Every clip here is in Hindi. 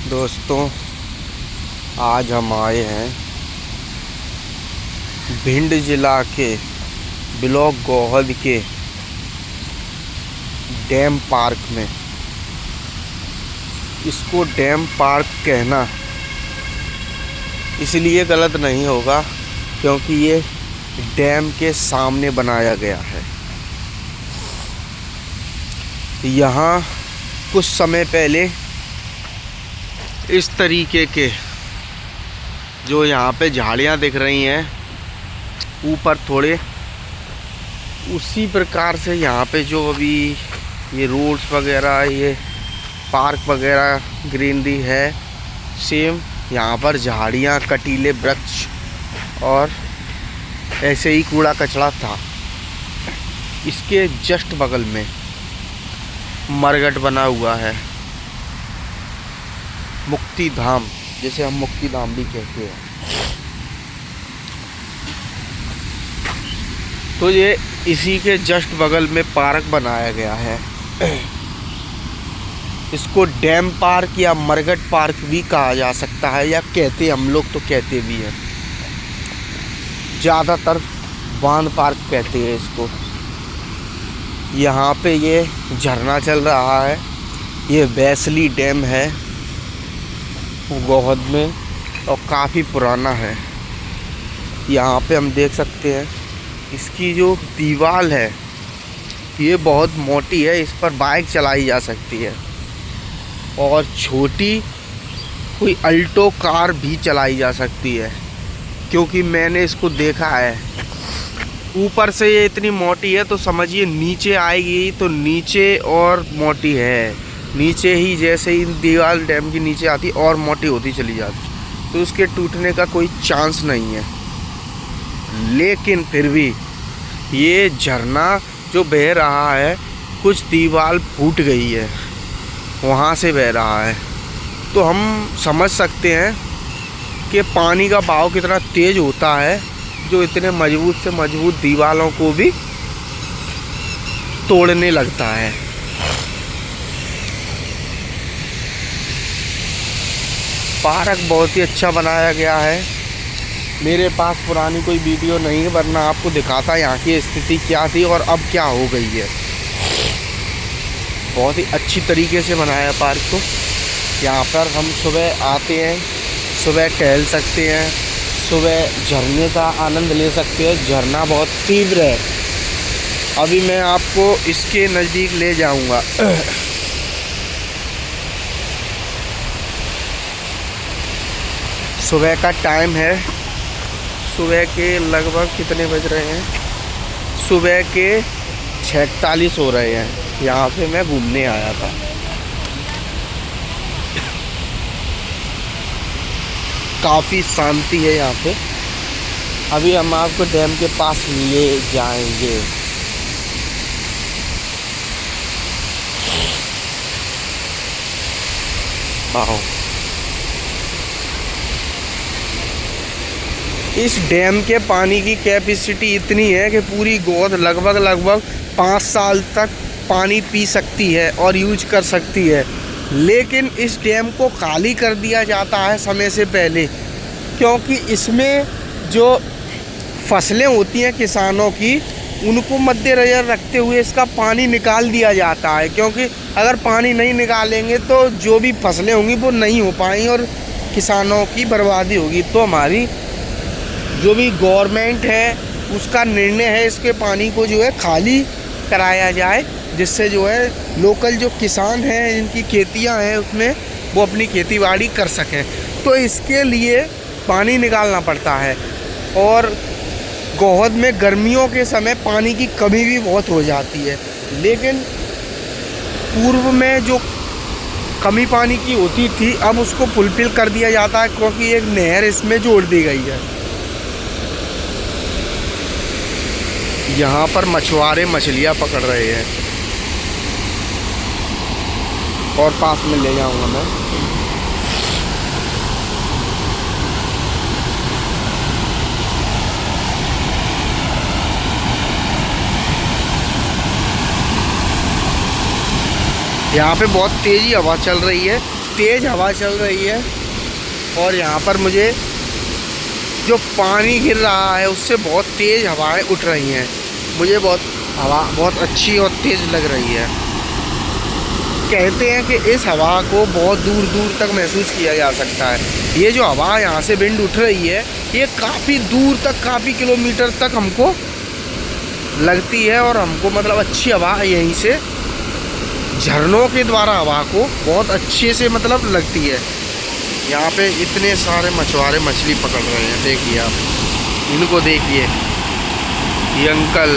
दोस्तों, आज हम आए हैं भिंड जिला के ब्लॉक गोहद के डैम पार्क में। इसको डैम पार्क कहना इसलिए गलत नहीं होगा क्योंकि ये डैम के सामने बनाया गया है। यहाँ कुछ समय पहले इस तरीके के जो यहाँ पे झाड़ियाँ दिख रही हैं ऊपर थोड़े, उसी प्रकार से यहाँ पे जो अभी ये रोड्स वगैरह, ये पार्क वगैरह ग्रीनरी है, सेम यहाँ पर झाड़ियाँ, कटीले वृक्ष और ऐसे ही कूड़ा कचरा था। इसके जस्ट बगल में मरघट बना हुआ है, मुक्ति धाम, जिसे हम मुक्ति धाम भी कहते हैं। तो ये इसी के जस्ट बगल में पार्क बनाया गया है। इसको डैम पार्क या मरघट पार्क भी कहा जा सकता है, या कहते हम लोग तो कहते भी हैं, ज़्यादातर बांध पार्क कहते हैं इसको। यहाँ पे ये झरना चल रहा है, ये वैसली डैम है गोहद में और काफ़ी पुराना है। यहाँ पे हम देख सकते हैं इसकी जो दीवार है ये बहुत मोटी है, इस पर बाइक चलाई जा सकती है और छोटी कोई अल्टो कार भी चलाई जा सकती है, क्योंकि मैंने इसको देखा है। ऊपर से ये इतनी मोटी है तो समझिए नीचे आएगी तो नीचे और मोटी है, नीचे ही जैसे ही दीवार डैम की नीचे आती और मोटी होती चली जाती, तो उसके टूटने का कोई चांस नहीं है। लेकिन फिर भी ये झरना जो बह रहा है, कुछ दीवार फूट गई है, वहाँ से बह रहा है, तो हम समझ सकते हैं कि पानी का बहाव कितना तेज़ होता है, जो इतने मजबूत से मजबूत दीवारों को भी तोड़ने लगता है। पार्क बहुत ही अच्छा बनाया गया है। मेरे पास पुरानी कोई वीडियो नहीं है, वरना आपको दिखाता यहाँ की स्थिति क्या थी और अब क्या हो गई है। बहुत ही अच्छी तरीके से बनाया पार्क को। यहाँ पर हम सुबह आते हैं, सुबह टहल सकते हैं, सुबह झरने का आनंद ले सकते हैं। झरना बहुत तीव्र है, अभी मैं आपको इसके नज़दीक ले जाऊँगा। सुबह का टाइम है, सुबह के लगभग कितने बज रहे हैं, सुबह के 6:41 हो रहे हैं। यहाँ पे मैं घूमने आया था। काफ़ी शांति है यहाँ पे। अभी हम आपको डैम के पास ले जाएंगे। आओ, इस डैम के पानी की कैपेसिटी इतनी है कि पूरी गोहद लगभग 5 साल तक पानी पी सकती है और यूज कर सकती है। लेकिन इस डैम को खाली कर दिया जाता है समय से पहले, क्योंकि इसमें जो फसलें होती हैं किसानों की, उनको मद्देनज़र रखते हुए इसका पानी निकाल दिया जाता है। क्योंकि अगर पानी नहीं निकालेंगे तो जो भी फसलें होंगी वो नहीं हो पाएंगी और किसानों की बर्बादी होगी। तो हमारी जो भी गवर्नमेंट है उसका निर्णय है इसके पानी को जो है खाली कराया जाए, जिससे जो है लोकल जो किसान हैं, जिनकी खेतियां हैं, उसमें वो अपनी खेतीबाड़ी कर सकें। तो इसके लिए पानी निकालना पड़ता है। और गोहद में गर्मियों के समय पानी की कमी भी बहुत हो जाती है, लेकिन पूर्व में जो कमी पानी की होती थी अब उसको फुलफिल कर दिया जाता है, क्योंकि एक नहर इसमें जोड़ दी गई है। यहाँ पर मछुआरे मछलियाँ पकड़ रहे हैं और पास में ले जाऊँगा मैं। यहाँ पे बहुत तेज़ी हवा चल रही है, तेज़ हवा चल रही है और यहाँ पर मुझे जो पानी गिर रहा है उससे बहुत तेज़ हवाएं उठ रही हैं। मुझे हवा बहुत अच्छी और तेज़ लग रही है। कहते हैं कि इस हवा को बहुत दूर दूर तक महसूस किया जा सकता है। ये जो हवा यहाँ से विंड उठ रही है ये काफ़ी दूर तक, काफ़ी किलोमीटर तक हमको लगती है और हमको मतलब अच्छी हवा यहीं से झरनों के द्वारा हवा को बहुत अच्छे से मतलब लगती है। यहाँ पे इतने सारे मछुआरे मछली पकड़ रहे हैं, देखिए आप इनको देखिए। ये अंकल,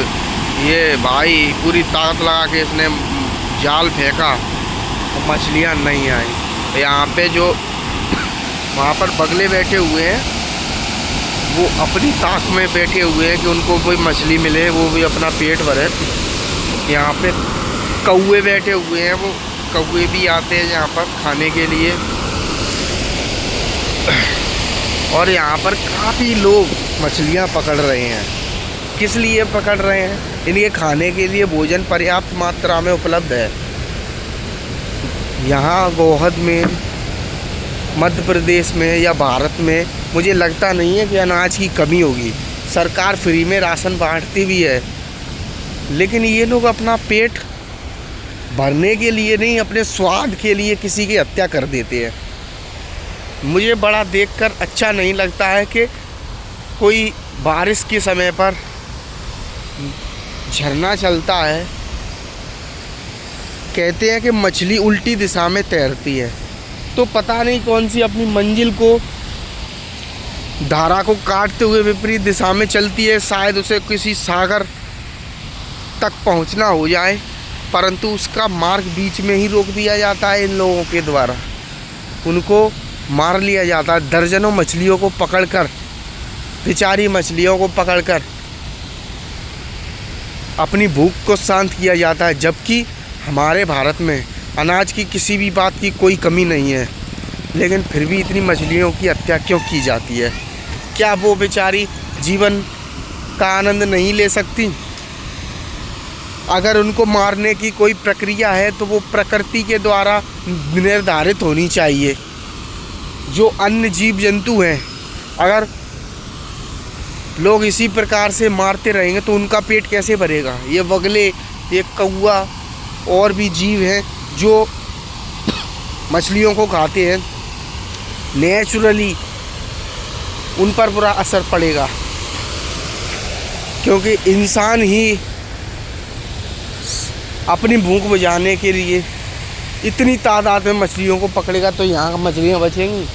ये भाई पूरी ताकत लगा के इसने जाल फेंका और मछलियाँ नहीं आई। यहाँ पे जो वहाँ पर बगले बैठे हुए हैं वो अपनी ताक में बैठे हुए हैं कि उनको कोई मछली मिले, वो भी अपना पेट भरे। यहाँ पे कौवे बैठे हुए हैं, वो कौवे भी आते हैं यहाँ पर खाने के लिए। और यहाँ पर काफ़ी लोग मछलियाँ पकड़ रहे हैं। किस लिए पकड़ रहे हैं? इनके खाने के लिए भोजन पर्याप्त मात्रा में उपलब्ध है। यहाँ गोहद में, मध्य प्रदेश में या भारत में मुझे लगता नहीं है कि अनाज की कमी होगी। सरकार फ्री में राशन बांटती भी है, लेकिन ये लोग अपना पेट भरने के लिए नहीं, अपने स्वाद के लिए किसी की हत्या कर देते हैं। मुझे बड़ा देखकर अच्छा नहीं लगता है कि कोई बारिश के समय पर झरना चलता है। कहते हैं कि मछली उल्टी दिशा में तैरती है, तो पता नहीं कौन सी अपनी मंजिल को, धारा को काटते हुए विपरीत दिशा में चलती है। शायद उसे किसी सागर तक पहुंचना हो जाए, परंतु उसका मार्ग बीच में ही रोक दिया जाता है इन लोगों के द्वारा। उनको मार लिया जाता है। दर्जनों मछलियों को पकड़कर, बेचारी मछलियों को पकड़कर अपनी भूख को शांत किया जाता है। जबकि हमारे भारत में अनाज की किसी भी बात की कोई कमी नहीं है, लेकिन फिर भी इतनी मछलियों की हत्या क्यों की जाती है? क्या वो बेचारी जीवन का आनंद नहीं ले सकती? अगर उनको मारने की कोई प्रक्रिया है तो वो प्रकृति के द्वारा निर्धारित होनी चाहिए। जो अन्य जीव जंतु हैं, अगर लोग इसी प्रकार से मारते रहेंगे तो उनका पेट कैसे भरेगा? ये बगले, ये कौवा और भी जीव हैं जो मछलियों को खाते हैं, नेचुरली उन पर बुरा असर पड़ेगा, क्योंकि इंसान ही अपनी भूख बुझाने के लिए इतनी तादाद में मछलियों को पकड़ेगा तो यहाँ मछलियाँ बचेंगी।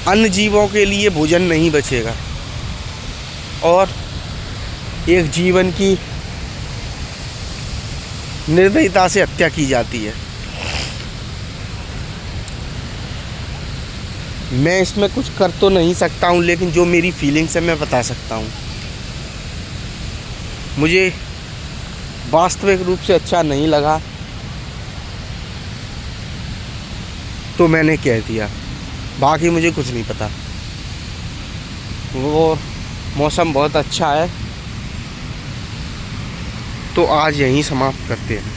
अन्य जीवों के लिए भोजन नहीं बचेगा और एक जीवन की निर्दयता से हत्या की जाती है। मैं इसमें कुछ कर तो नहीं सकता हूँ, लेकिन जो मेरी फीलिंग्स है मैं बता सकता हूँ। मुझे वास्तविक रूप से अच्छा नहीं लगा तो मैंने कह दिया, बाकी मुझे कुछ नहीं पता। वो मौसम बहुत अच्छा है, तो आज यहीं समाप्त करते हैं।